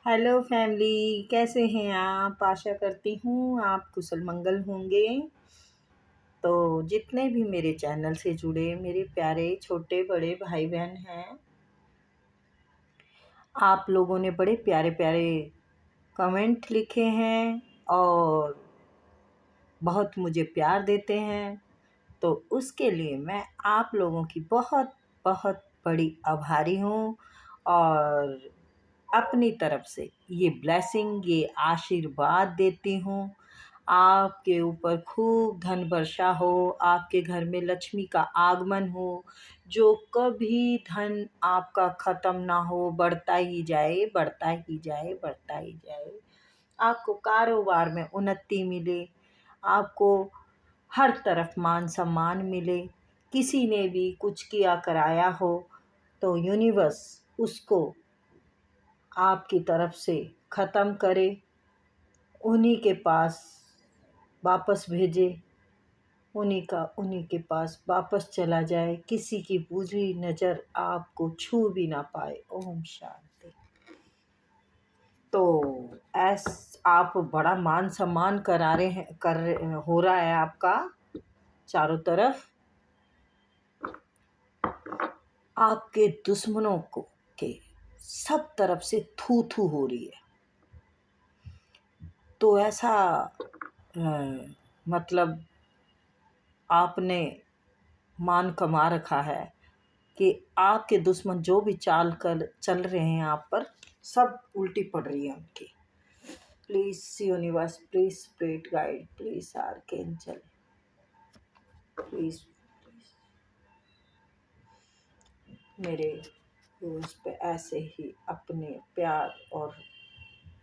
Hello family, कैसे हैं आप? आशा करती हूँ आप कुशल मंगल होंगे। तो जितने भी मेरे चैनल से जुड़े मेरे प्यारे छोटे बड़े भाई बहन हैं, आप लोगों ने बड़े प्यारे प्यारे कमेंट लिखे हैं और बहुत मुझे प्यार देते हैं। तो उसके लिए मैं आप लोगों की बहुत बहुत बड़ी आभारी हूँ और अपनी तरफ से ये ब्लेसिंग, ये आशीर्वाद देती हूँ। आपके ऊपर खूब धन वर्षा हो, आपके घर में लक्ष्मी का आगमन हो, जो कभी धन आपका ख़त्म ना हो, बढ़ता ही जाए, बढ़ता ही जाए, बढ़ता ही जाए। आपको कारोबार में उन्नति मिले, आपको हर तरफ मान सम्मान मिले। किसी ने भी कुछ किया कराया हो तो यूनिवर्स उसको आपकी तरफ से ख़त्म करे, उन्हीं के पास वापस भेजे, उन्हीं के पास वापस चला जाए, किसी की बुरी नज़र आपको छू भी ना पाए। ओम शांति। तो आप बड़ा मान सम्मान करा रहे हैं, हो रहा है आपका चारों तरफ। आपके दुश्मनों को के सब तरफ से थू थू हो रही है। तो ऐसा मतलब आपने मान कमा रखा है कि आपके दुश्मन जो भी चाल कर चल रहे हैं आप पर, सब उल्टी पड़ रही है उनकी। Please universe, please spirit guide, please archangel, please मेरे व्यूअर्स पे ऐसे ही अपने प्यार और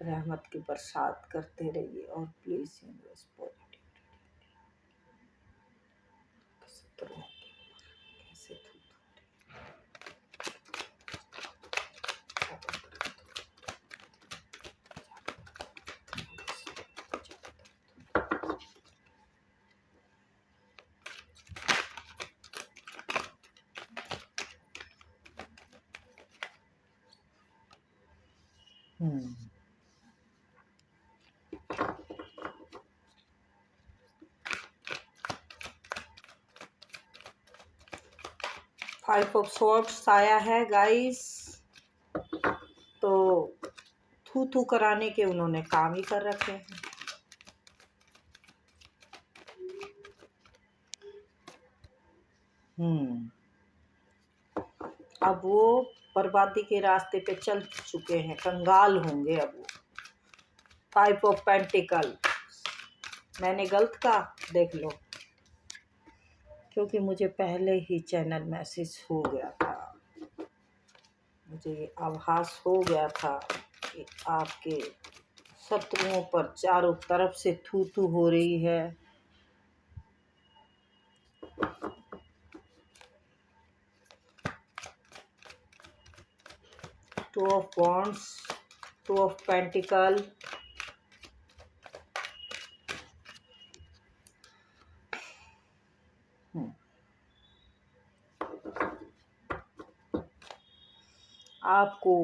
रहमत की बरसात करते रहिए। और प्लीज़ यूनिवर्स पॉजिटिव कैसे हम्म 5 ऑफ सॉर्ड्स आया है गाइस। तो थू थू कराने के उन्होंने काम ही कर रखे हैं। अब वो बर्बादी के रास्ते पे चल चुके हैं, कंगाल होंगे अब वो। 5 ऑफ पेंटिकल, मैंने गलत कहा, देख लो, क्योंकि मुझे पहले ही चैनल मैसेज हो गया था, मुझे ये आभास हो गया था कि आपके शत्रुओं पर चारों तरफ से थू थू हो रही है। Two of wands, two of pentacle, आपको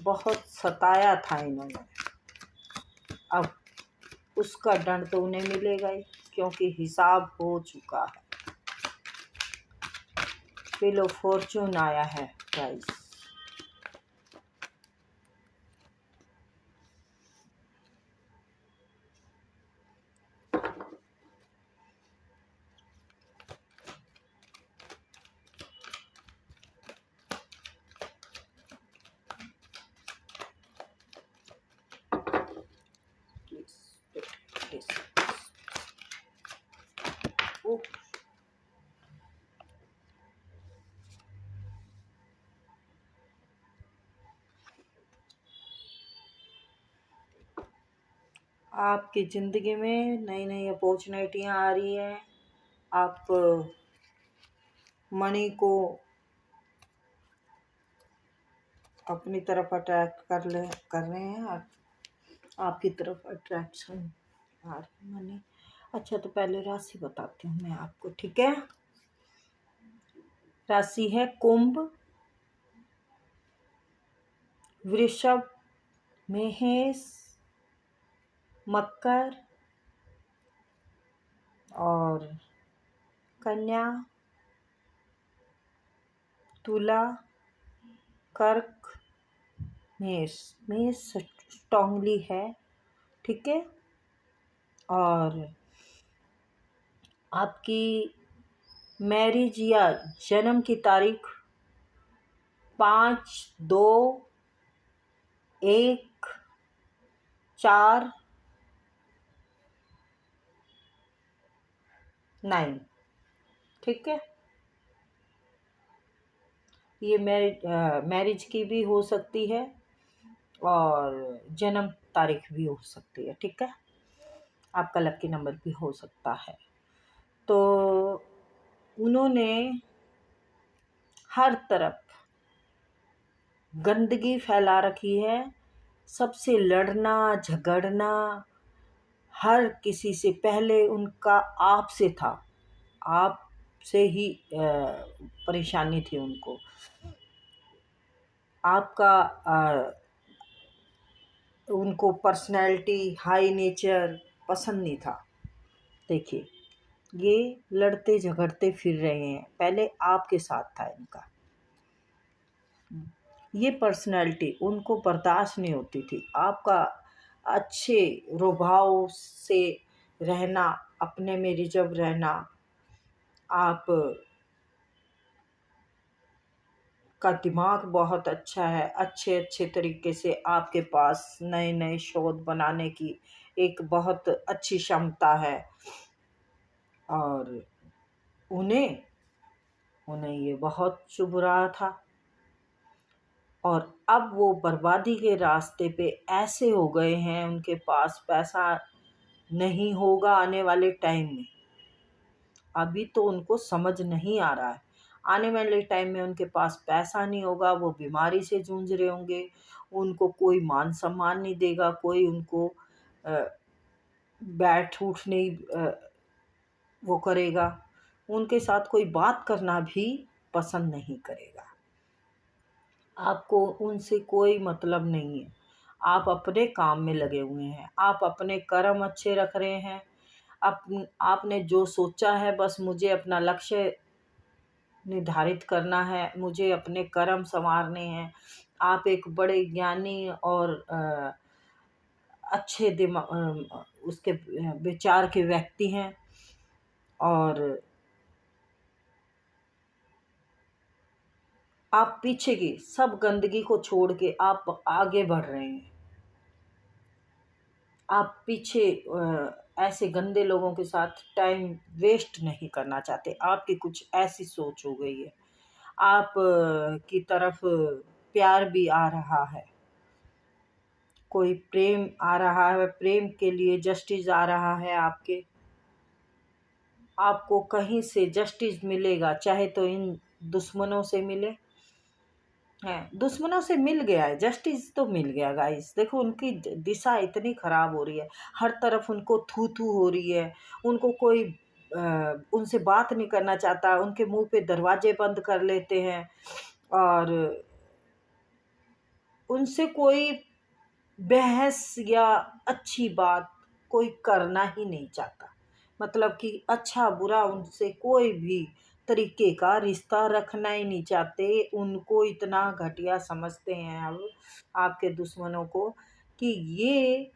बहुत सताया था इन्होंने, अब उसका दंड तो उन्हें मिलेगा ही, क्योंकि हिसाब हो चुका है। व्हील ऑफ फॉर्चून आया है गाइस। आपकी ज़िंदगी में नई नई अपॉर्चुनिटियाँ आ रही हैं। आप मनी को अपनी तरफ अट्रैक्ट कर रहे हैं, आपकी तरफ अट्रैक्शन आ रही मनी। अच्छा, तो पहले राशि बताती हूँ मैं आपको, ठीक है। राशि है कुंभ, वृषभ, मेष, मकर और कन्या, तुला, कर्क, मेष। मेष स्ट्रांगली है, ठीक है। और आपकी मैरिज या जन्म की तारीख 5/2/1/4/9, ठीक है। ये मैरिज की भी हो सकती है और जन्म तारीख भी हो सकती है, ठीक है। आपका लकी नंबर भी हो सकता है। तो उन्होंने हर तरफ गंदगी फैला रखी है, सबसे लड़ना झगड़ना, हर किसी से पहले उनका आपसे था, आपसे ही परेशानी थी उनको। आपका उनको पर्सनैलिटी हाई नेचर पसंद नहीं था। देखिए, ये लड़ते झगड़ते फिर रहे हैं, पहले आपके साथ था इनका। ये पर्सनैलिटी उनको बर्दाश्त नहीं होती थी, आपका अच्छे रुझाव से रहना, अपने में रिजर्व रहना, आप का दिमाग बहुत अच्छा है, अच्छे अच्छे तरीके से आपके पास नए नए शोध बनाने की एक बहुत अच्छी क्षमता है। और उन्हें ये बहुत चुभ रहा था, और अब वो बर्बादी के रास्ते पे ऐसे हो गए हैं, उनके पास पैसा नहीं होगा आने वाले टाइम में। अभी तो उनको समझ नहीं आ रहा है, आने वाले टाइम में उनके पास पैसा नहीं होगा, वो बीमारी से जूझ रहे होंगे, उनको कोई मान सम्मान नहीं देगा, कोई उनको बैठ उठ नहीं वो करेगा, उनके साथ कोई बात करना भी पसंद नहीं करेगा। आपको उनसे कोई मतलब नहीं है, आप अपने काम में लगे हुए हैं, आप अपने कर्म अच्छे रख रहे हैं। आपने जो सोचा है, बस मुझे अपना लक्ष्य निर्धारित करना है, मुझे अपने कर्म संवारने हैं। आप एक बड़े ज्ञानी और अच्छे उसके विचार के व्यक्ति हैं, और आप पीछे की सब गंदगी को छोड़ के आप आगे बढ़ रहे हैं। आप पीछे ऐसे गंदे लोगों के साथ टाइम वेस्ट नहीं करना चाहते, आपकी कुछ ऐसी सोच हो गई है। आप की तरफ प्यार भी आ रहा है, कोई प्रेम आ रहा है, प्रेम के लिए जस्टिस आ रहा है आपको कहीं से जस्टिस मिलेगा, चाहे तो इन दुश्मनों से मिले है, दुश्मनों से मिल गया है, जस्टिस तो मिल गया गाइस। देखो, उनकी दिशा इतनी खराब हो रही है, हर तरफ उनको थू थू हो रही है, उनको कोई उनसे बात नहीं करना चाहता, उनके मुंह पे दरवाजे बंद कर लेते हैं, और उनसे कोई बहस या अच्छी बात कोई करना ही नहीं चाहता। मतलब कि अच्छा बुरा उनसे कोई भी तरीके का रिश्ता रखना ही नहीं चाहते। उनको इतना घटिया समझते हैं अब आपके दुश्मनों को, कि ये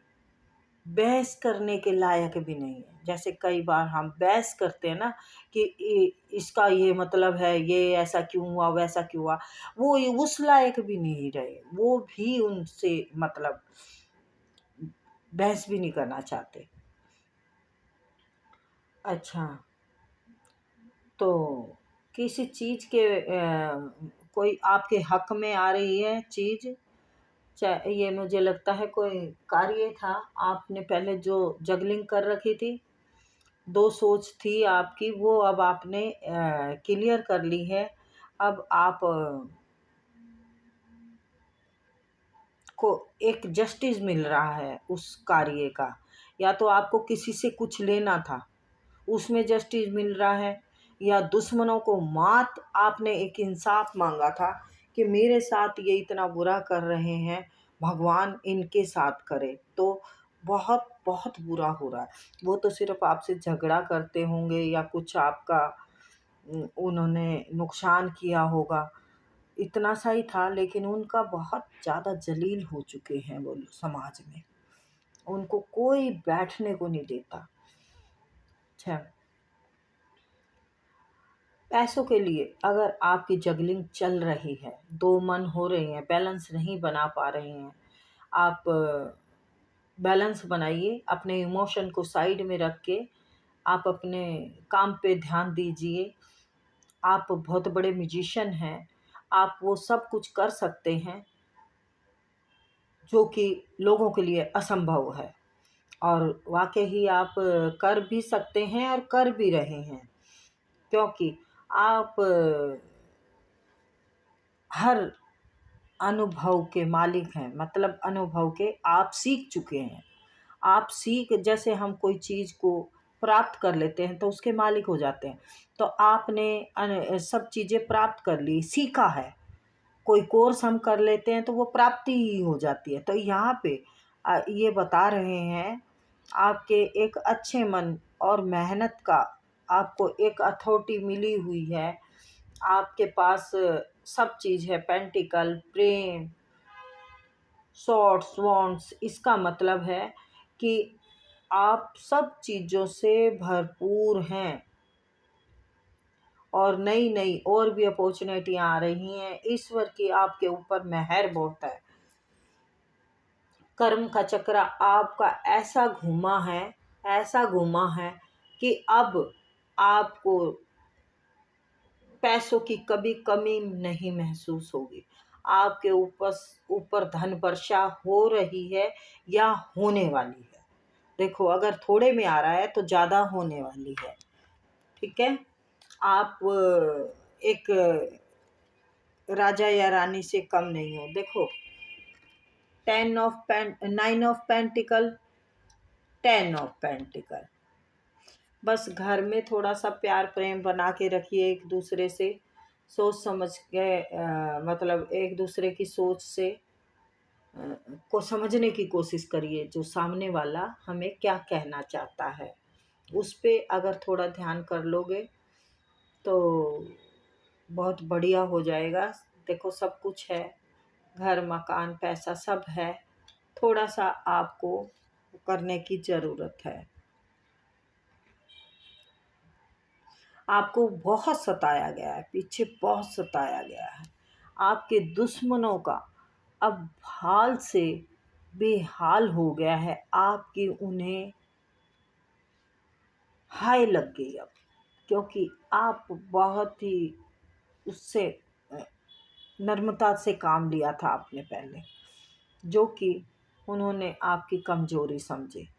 बहस करने के लायक भी नहीं है। जैसे कई बार हम बहस करते हैं ना, कि इसका ये मतलब है, ये ऐसा क्यों हुआ, वैसा क्यों हुआ, वो उस लायक भी नहीं रहे, वो भी उनसे मतलब बहस भी नहीं करना चाहते। अच्छा, तो किसी चीज़ के कोई आपके हक में आ रही है चीज़, चाहे ये मुझे लगता है कोई कार्य था, आपने पहले जो जगलिंग कर रखी थी, दो सोच थी आपकी, वो अब आपने क्लियर कर ली है। अब आप को एक जस्टिस मिल रहा है उस कार्य का, या तो आपको किसी से कुछ लेना था, उसमें जस्टिस मिल रहा है, या दुश्मनों को मात, आपने एक इंसाफ मांगा था कि मेरे साथ ये इतना बुरा कर रहे हैं, भगवान इनके साथ करे तो बहुत बहुत बुरा हो रहा है। वो तो सिर्फ आपसे झगड़ा करते होंगे या कुछ आपका उन्होंने नुकसान किया होगा, इतना सा ही था, लेकिन उनका बहुत ज़्यादा जलील हो चुके हैं वो लोग समाज में। उनको कोई बैठने को नहीं देता। अच्छा, पैसों के लिए अगर आपकी जगलिंग चल रही है, दो मन हो रहे हैं, बैलेंस नहीं बना पा रहे हैं, आप बैलेंस बनाइए। अपने इमोशन को साइड में रख के आप अपने काम पे ध्यान दीजिए। आप बहुत बड़े म्यूजिशियन हैं, आप वो सब कुछ कर सकते हैं जो कि लोगों के लिए असंभव है, और वाकई ही आप कर भी सकते हैं और कर भी रहे हैं, क्योंकि आप हर अनुभव के मालिक हैं। मतलब अनुभव के आप सीख चुके हैं। आप सीख, जैसे हम कोई चीज़ को प्राप्त कर लेते हैं तो उसके मालिक हो जाते हैं। तो आपने सब चीज़ें प्राप्त कर ली, सीखा है। कोई कोर्स हम कर लेते हैं तो वो प्राप्ति ही हो जाती है। तो यहाँ पे ये बता रहे हैं, आपके एक अच्छे मन और मेहनत का आपको एक अथॉरिटी मिली हुई है। आपके पास सब चीज़ है, पेंटिकल, प्रेम, शॉर्ट्स, वॉन्ट्स। इसका मतलब है कि आप सब चीज़ों से भरपूर हैं, और नई नई और भी अपॉर्चुनिटियाँ आ रही हैं। ईश्वर की आपके ऊपर मेहर बहुत है। कर्म का चक्र आपका ऐसा घुमा है, ऐसा घुमा है कि अब आपको पैसों की कभी कमी नहीं महसूस होगी। आपके ऊपर ऊपर धन वर्षा हो रही है या होने वाली है। देखो, अगर थोड़े में आ रहा है तो ज़्यादा होने वाली है। ठीक है, आप एक राजा या रानी से कम नहीं हो। देखो, 9 ऑफ पेंटिकल, 10 ऑफ पेंटिकल। बस घर में थोड़ा सा प्यार प्रेम बना के रखिए एक दूसरे से, सोच समझ के मतलब एक दूसरे की सोच से को समझने की कोशिश करिए, जो सामने वाला हमें क्या कहना चाहता है। उस पे अगर थोड़ा ध्यान कर लोगे तो बहुत बढ़िया हो जाएगा। देखो, सब कुछ है, घर मकान पैसा सब है, थोड़ा सा आपको करने की ज़रूरत है। आपको बहुत सताया गया है, पीछे बहुत सताया गया है। आपके दुश्मनों का अब हाल से बेहाल हो गया है। आपकी उन्हें हाय लग गई अब, क्योंकि आप बहुत ही उससे नर्मता से काम लिया था आपने पहले, जो कि उन्होंने आपकी कमजोरी समझी।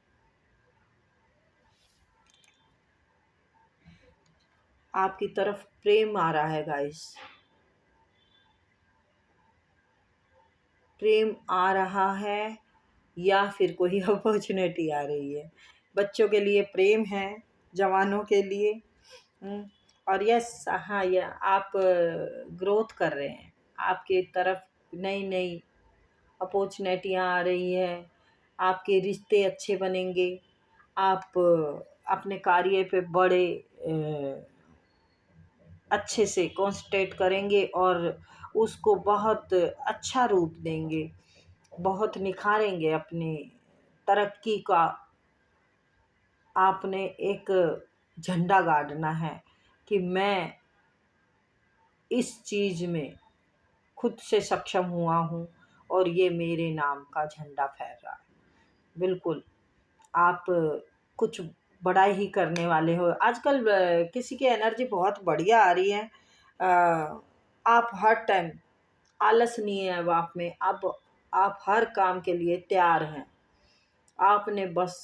आपकी तरफ प्रेम आ रहा है गाइस, प्रेम आ रहा है, या फिर कोई अपॉर्चुनिटी आ रही है। बच्चों के लिए प्रेम है, जवानों के लिए। और यस, हाँ, ये आप ग्रोथ कर रहे हैं। आपके तरफ नई नई अपॉर्चुनिटियाँ आ रही है। आपके रिश्ते अच्छे बनेंगे। आप अपने कार्य पे बड़े अच्छे से कॉन्सेंट्रेट करेंगे और उसको बहुत अच्छा रूप देंगे, बहुत निखारेंगे अपनी तरक्की का। आपने एक झंडा गाड़ना है कि मैं इस चीज़ में खुद से सक्षम हुआ हूँ और ये मेरे नाम का झंडा फहर रहा है। बिल्कुल, आप कुछ बड़ा ही करने वाले हो। आजकल किसी की एनर्जी बहुत बढ़िया आ रही है। आप हर टाइम आलस नहीं है अब आप में। अब आप हर काम के लिए तैयार हैं। आपने बस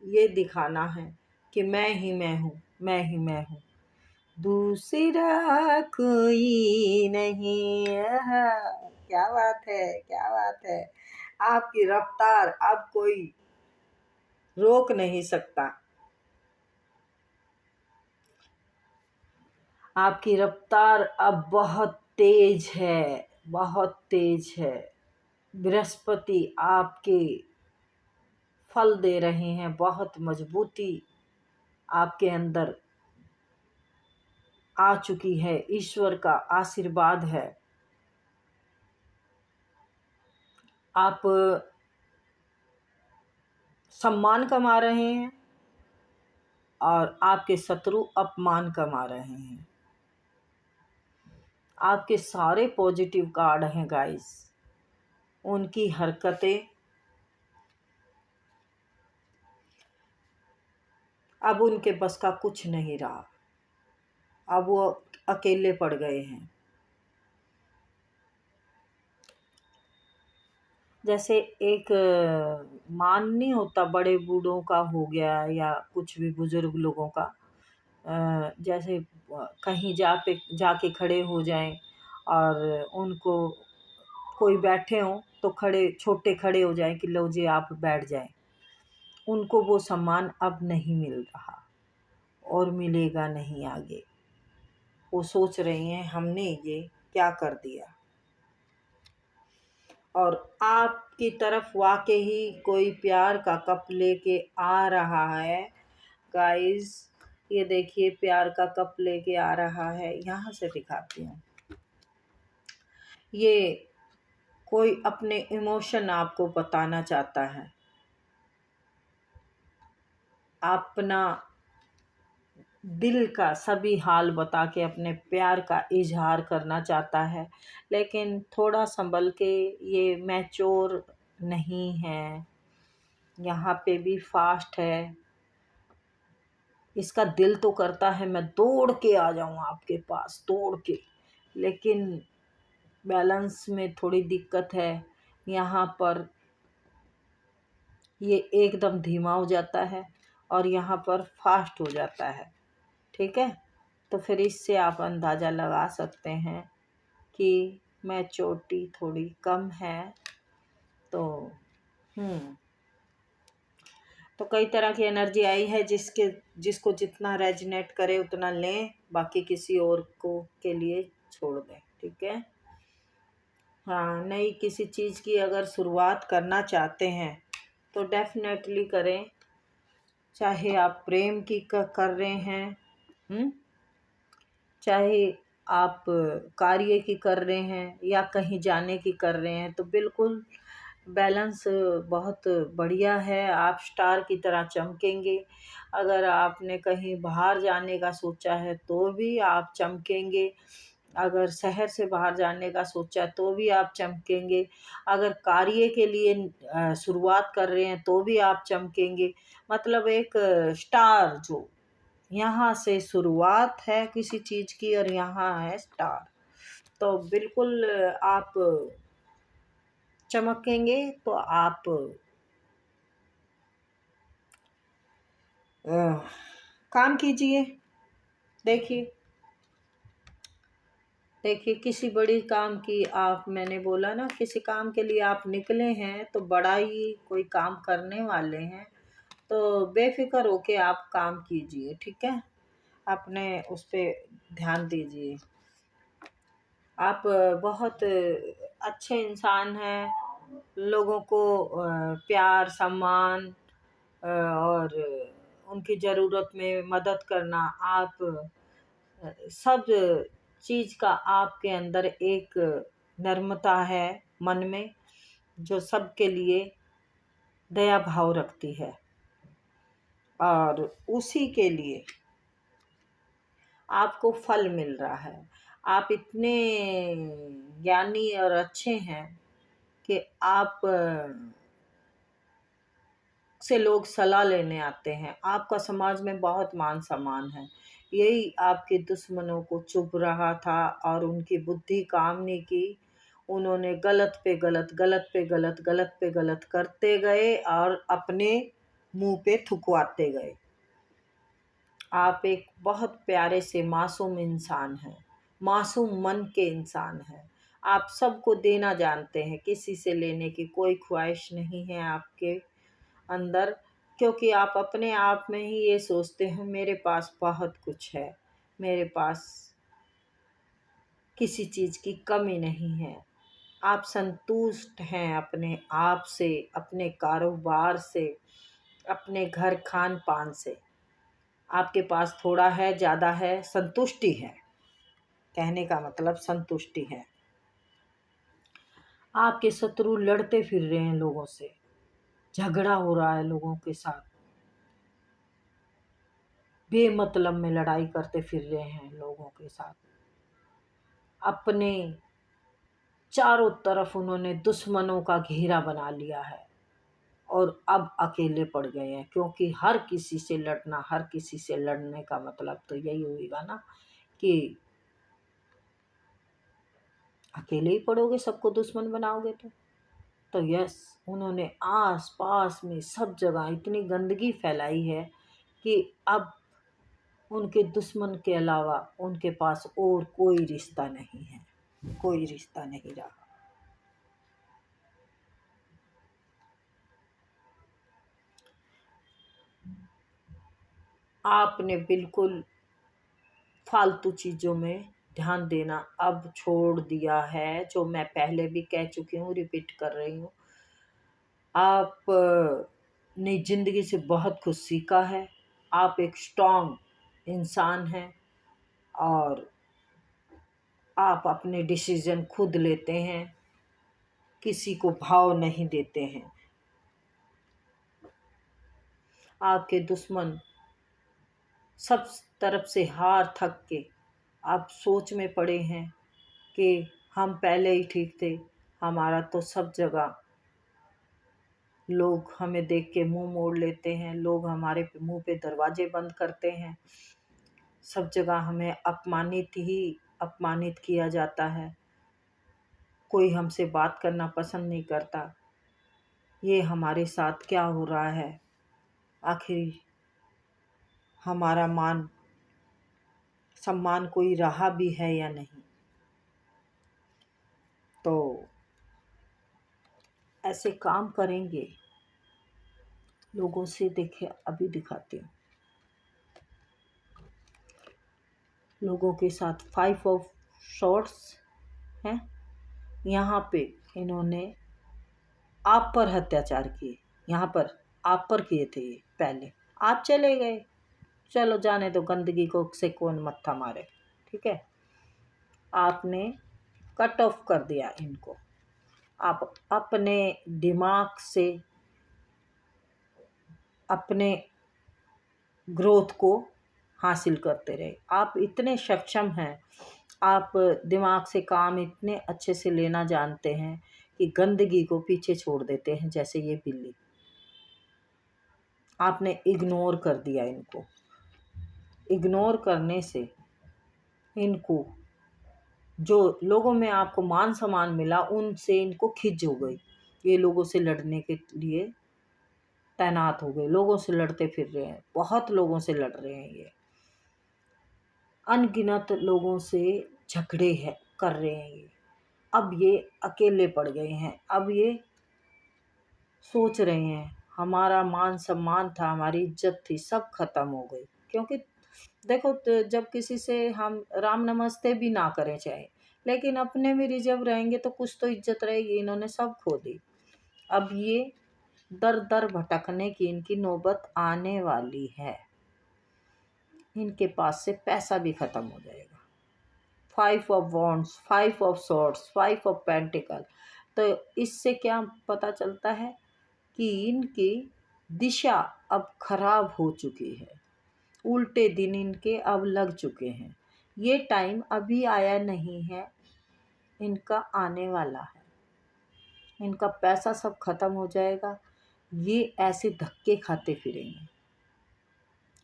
ये दिखाना है कि मैं ही मैं हूँ, मैं ही मैं हूँ, दूसरा कोई नहीं। क्या बात है, क्या बात है। आपकी रफ्तार अब कोई रोक नहीं सकता। आपकी रफ्तार अब बहुत तेज है, बहुत तेज है। बृहस्पति आपके फल दे रहे हैं, बहुत मजबूती आपके अंदर आ चुकी है, ईश्वर का आशीर्वाद है। आप सम्मान कमा रहे हैं और आपके शत्रु अपमान कमा रहे हैं। आपके सारे पॉजिटिव कार्ड हैं गाइस, उनकी हरकतें अब उनके बस का कुछ नहीं रहा। अब वो अकेले पड़ गए हैं। जैसे एक मान नहीं होता, बड़े बूढ़ों का हो गया या कुछ भी बुजुर्ग लोगों का, जैसे कहीं जाके खड़े हो जाएं और उनको कोई बैठे हों तो छोटे खड़े हो जाएं कि लो जी आप बैठ जाएं। उनको वो सम्मान अब नहीं मिल रहा और मिलेगा नहीं आगे। वो सोच रही हैं हमने ये क्या कर दिया। और आपकी तरफ वाकई ही कोई प्यार का कप लेके आ रहा है गाइस। ये देखिए प्यार का कप लेके आ रहा है, यहाँ से दिखाती हूँ। ये कोई अपने इमोशन आपको बताना चाहता है, अपना दिल का सभी हाल बता के अपने प्यार का इजहार करना चाहता है, लेकिन थोड़ा संभल के, ये मैच्योर नहीं है, यहाँ पे भी फास्ट है। इसका दिल तो करता है मैं दौड़ के आ जाऊँ आपके पास, दौड़ के, लेकिन बैलेंस में थोड़ी दिक्कत है। यहाँ पर ये एकदम धीमा हो जाता है और यहाँ पर फास्ट हो जाता है। ठीक है, तो फिर इससे आप अंदाज़ा लगा सकते हैं कि मैच्योरिटी थोड़ी कम है। तो तो कई तरह की एनर्जी आई है, जिसको जितना रेजनेट करे उतना लें, बाकी किसी और को के लिए छोड़ दें। ठीक है, हाँ, नई किसी चीज़ की अगर शुरुआत करना चाहते हैं तो डेफिनेटली करें, चाहे आप प्रेम की कर रहे हैं, चाहे आप कार्य की कर रहे हैं या कहीं जाने की कर रहे हैं, तो बिल्कुल बैलेंस बहुत बढ़िया है। आप स्टार की तरह चमकेंगे। अगर आपने कहीं बाहर जाने का सोचा है तो भी आप चमकेंगे। अगर शहर से बाहर जाने का सोचा तो भी आप चमकेंगे। अगर कार्य के लिए शुरुआत कर रहे हैं तो भी आप चमकेंगे। मतलब एक स्टार, जो यहाँ से शुरुआत है किसी चीज़ की और यहाँ है स्टार, तो बिल्कुल आप चमकेंगे। तो आप काम कीजिए। देखिए देखिए किसी बड़ी काम की, आप, मैंने बोला ना, किसी काम के लिए आप निकले हैं तो बड़ा ही कोई काम करने वाले हैं, तो बेफिक्र होके आप काम कीजिए। ठीक है, अपने उस पर ध्यान दीजिए। आप बहुत अच्छे इंसान हैं। लोगों को प्यार, सम्मान और उनकी ज़रूरत में मदद करना, आप सब चीज़ का आपके अंदर एक नर्मता है मन में, जो सबके लिए दया भाव रखती है, और उसी के लिए आपको फल मिल रहा है। आप इतने ज्ञानी और अच्छे हैं कि आप से लोग सलाह लेने आते हैं। आपका समाज में बहुत मान सम्मान है। यही आपके दुश्मनों को चुभ रहा था और उनकी बुद्धि काम नहीं की। उन्होंने गलत पे गलत, गलत पे गलत, गलत पे गलत करते गए और अपने मुंह पे थुकवाते गए। आप एक बहुत प्यारे से मासूम इंसान हैं, मासूम मन के इंसान हैं। आप सबको देना जानते हैं, किसी से लेने की कोई ख्वाहिश नहीं है आपके अंदर, क्योंकि आप अपने आप में ही ये सोचते हैं मेरे पास बहुत कुछ है, मेरे पास किसी चीज़ की कमी नहीं है। आप संतुष्ट हैं अपने आप से, अपने कारोबार से, अपने घर खान पान से। आपके पास थोड़ा है, ज़्यादा है, संतुष्टि है। कहने का मतलब संतुष्टि है। आपके शत्रु लड़ते फिर रहे हैं लोगों से, झगड़ा हो रहा है लोगों के साथ, बेमतलब में लड़ाई करते फिर रहे हैं लोगों के साथ। अपने चारों तरफ उन्होंने दुश्मनों का घेरा बना लिया है और अब अकेले पड़ गए हैं, क्योंकि हर किसी से लड़ना, हर किसी से लड़ने का मतलब तो यही होगा ना कि अकेले ही पड़ोगे, सबको दुश्मन बनाओगे तो यस, उन्होंने आस पास में सब जगह इतनी गंदगी फैलाई है कि अब उनके दुश्मन के अलावा उनके पास और कोई रिश्ता नहीं है, कोई रिश्ता नहीं रहा। आपने बिल्कुल फालतू चीज़ों में ध्यान देना अब छोड़ दिया है, जो मैं पहले भी कह चुकी हूँ, रिपीट कर रही हूँ। आप ने ज़िंदगी से बहुत कुछ सीखा है। आप एक स्ट्रॉन्ग इंसान हैं और आप अपने डिसीज़न खुद लेते हैं, किसी को भाव नहीं देते हैं। आपके दुश्मन सब तरफ से हार थक के आप सोच में पड़े हैं कि हम पहले ही ठीक थे, हमारा तो सब जगह लोग हमें देख के मुंह मोड़ लेते हैं, लोग हमारे मुंह पे दरवाजे बंद करते हैं, सब जगह हमें अपमानित किया जाता है, कोई हमसे बात करना पसंद नहीं करता। ये हमारे साथ क्या हो रहा है? आखिर हमारा मान सम्मान कोई रहा भी है या नहीं? तो ऐसे काम करेंगे लोगों से। देखिए, अभी दिखाती हूँ लोगों के साथ 5 ऑफ शॉर्ट्स हैं। यहाँ पे इन्होंने आप पर अत्याचार किए, यहाँ पर आप पर किए थे ये पहले, आप चले गए, चलो जाने दो, गंदगी को से कौन मत्था मारे, ठीक है। आपने कट ऑफ कर दिया इनको, आप अपने दिमाग से अपने ग्रोथ को हासिल करते रहे। आप इतने सक्षम हैं, आप दिमाग से काम इतने अच्छे से लेना जानते हैं कि गंदगी को पीछे छोड़ देते हैं, जैसे ये बिल्ली। आपने इग्नोर कर दिया इनको। इग्नोर करने से इनको जो लोगों में आपको मान सम्मान मिला, उनसे इनको खिंच हो गई। ये लोगों से लड़ने के लिए तैनात हो गए, लोगों से लड़ते फिर रहे हैं, बहुत लोगों से लड़ रहे हैं ये, अनगिनत लोगों से झगड़े है कर रहे हैं ये। अब ये अकेले पड़ गए हैं। अब ये सोच रहे हैं हमारा मान सम्मान था, हमारी इज्जत थी, सब खत्म हो गई। क्योंकि देखो, तो जब किसी से हम राम नमस्ते भी ना करें चाहे, लेकिन अपने में रिजर्व रहेंगे तो कुछ तो इज्जत रहेगी। इन्होंने सब खो दी। अब ये दर दर भटकने की इनकी नौबत आने वाली है। इनके पास से पैसा भी खत्म हो जाएगा। 5 of wands, 5 of swords, 5 of pentacle. तो इससे क्या पता चलता है कि इनकी दिशा अब खराब हो चुकी है, उल्टे दिन इनके अब लग चुके हैं। ये टाइम अभी आया नहीं है, इनका आने वाला है। इनका पैसा सब खत्म हो जाएगा। ये ऐसे धक्के खाते फिरेंगे,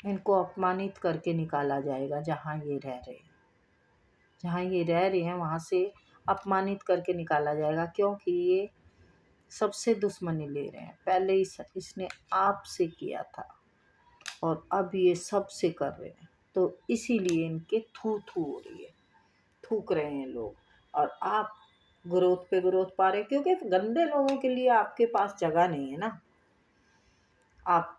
इनको अपमानित करके निकाला जाएगा। जहाँ ये रह रहे हैं वहाँ से अपमानित करके निकाला जाएगा, क्योंकि ये सबसे दुश्मनी ले रहे हैं। पहले इसने आपसे किया था और अब ये सबसे कर रहे हैं, तो इसीलिए इनके थू थू हो रही है, थूक रहे हैं लोग। और आप ग्रोथ पे ग्रोथ पा रहे, क्योंकि गंदे लोगों के लिए आपके पास जगह नहीं है ना। आप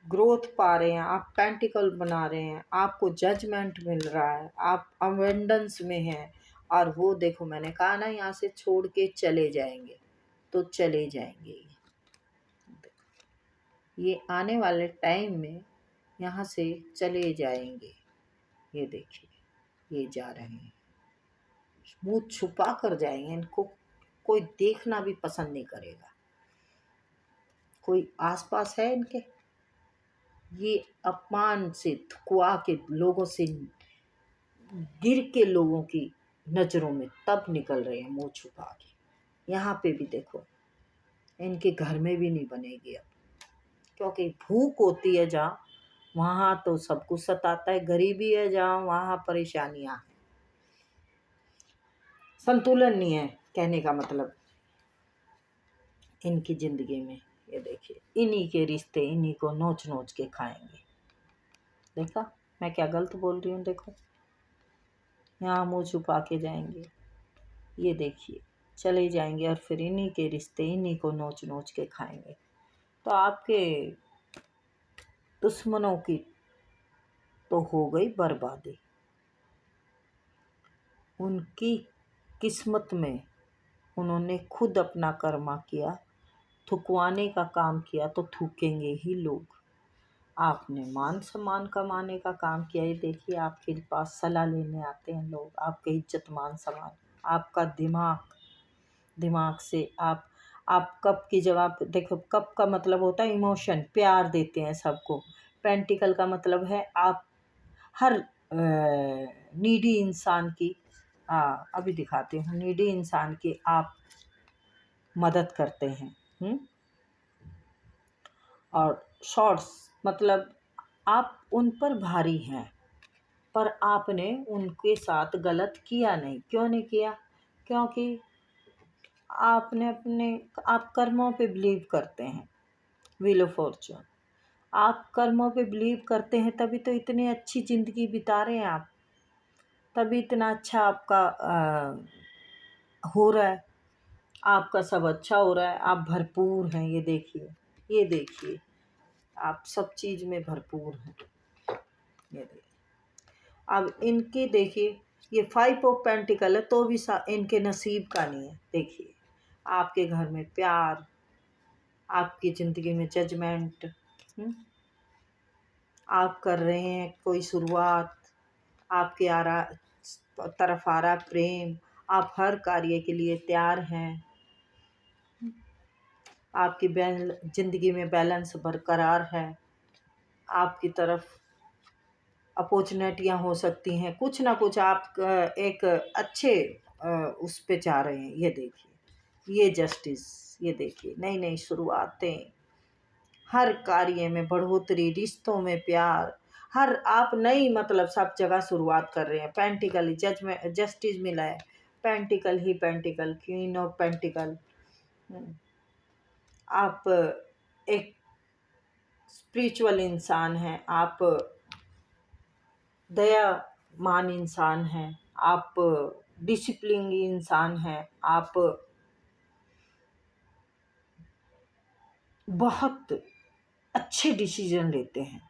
ग्रोथ पा रहे हैं, आप पेंटिकल बना रहे हैं, आपको जजमेंट मिल रहा है, आप अवेंडेंस में हैं, और वो देखो मैंने कहा ना यहाँ से छोड़ के चले जाएंगे, तो चले जाएंगे। ये आने वाले टाइम में यहाँ से चले जाएंगे। ये देखिए ये जा रहे हैं, मुंह छुपा कर जाएंगे, इनको कोई देखना भी पसंद नहीं करेगा। कोई आसपास है इनके? ये अपमान से थुकवा के लोगों से गिर के लोगों की नज़रों में तब निकल रहे हैं मुंह छुपा के। यहाँ पे भी देखो इनके घर में भी नहीं बनेगी अब, क्योंकि भूख होती है जहाँ, वहाँ तो सब कुछ सताता है। गरीबी है जहाँ, वहाँ परेशानियाँ हैं। संतुलन नहीं है कहने का मतलब इनकी ज़िंदगी में। ये देखिए इन्हीं के रिश्ते इन्हीं को नोच नोच के खाएंगे। देखा मैं क्या गलत बोल रही हूँ? देखो यहाँ मुंह छुपा के जाएंगे, ये देखिए चले जाएंगे और फिर इन्हीं के रिश्ते इन्हीं को नोच नोच के खाएंगे। तो आपके दुश्मनों की तो हो गई बर्बादी। उनकी किस्मत में उन्होंने खुद अपना कर्मा किया, थुकवाने का काम किया तो थूकेंगे ही लोग। आपने मान सम्मान कमाने का काम किया। ये देखिए आपके पास सलाह लेने आते हैं लोग, आपके इज्जत मान सम्मान, आपका दिमाग से आप कप की जवाब देखो। कप का मतलब होता है इमोशन, प्यार देते हैं सबको। पेंटिकल का मतलब है आप हर नीडी इंसान की अभी दिखाती हूँ, नीडी इंसान की आप मदद करते हैं। और शॉर्ट्स मतलब आप उन पर भारी हैं, पर आपने उनके साथ गलत किया नहीं। क्यों नहीं किया? क्योंकि आप कर्मों पे बिलीव करते हैं। व्हील ऑफ फॉर्चून, आप कर्मों पे बिलीव करते हैं, तभी तो इतनी अच्छी ज़िंदगी बिता रहे हैं आप, तभी इतना अच्छा आपका हो रहा है, आपका सब अच्छा हो रहा है, आप भरपूर हैं। ये देखिए आप सब चीज़ में भरपूर हैं। ये देखिए अब इनके देखिए ये 5 ऑफ पेंटिकल है तो भी इनके नसीब का नहीं है। देखिए आपके घर में प्यार, आपकी ज़िंदगी में जजमेंट, आप कर रहे हैं कोई शुरुआत, आपके तरफ आ रहा प्रेम, आप हर कार्य के लिए तैयार हैं, आपकी ज़िंदगी में बैलेंस बरकरार है, आपकी तरफ अपॉर्चुनिटियाँ हो सकती हैं, कुछ ना कुछ आप एक अच्छे उस पे जा रहे हैं। ये देखिए ये जस्टिस, ये देखिए नई नई शुरुआतें, हर कार्य में बढ़ोतरी, रिश्तों में प्यार, हर आप नई मतलब सब जगह शुरुआत कर रहे हैं। पेंटिकल जस्टिस मिला है, pentacle he pentacle, queen of pentacle. आप एक स्पिरिचुअल इंसान हैं, आप दयामान इंसान हैं, आप डिसिप्लिन इंसान हैं, आप बहुत अच्छे डिसीजन लेते हैं,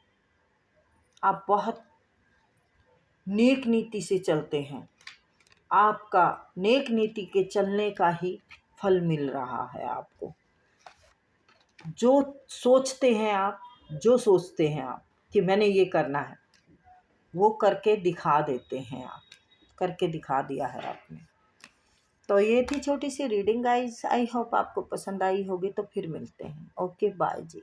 आप बहुत नेक नीति से चलते हैं। आपका नेक नीति के चलने का ही फल मिल रहा है आपको। जो सोचते हैं आप, जो सोचते हैं आप कि मैंने ये करना है, वो करके दिखा देते हैं आप, करके दिखा दिया है आपने। तो ये थी छोटी सी रीडिंग गाइस, आई होप आपको पसंद आई होगी। तो फिर मिलते हैं। ओके बाय जी।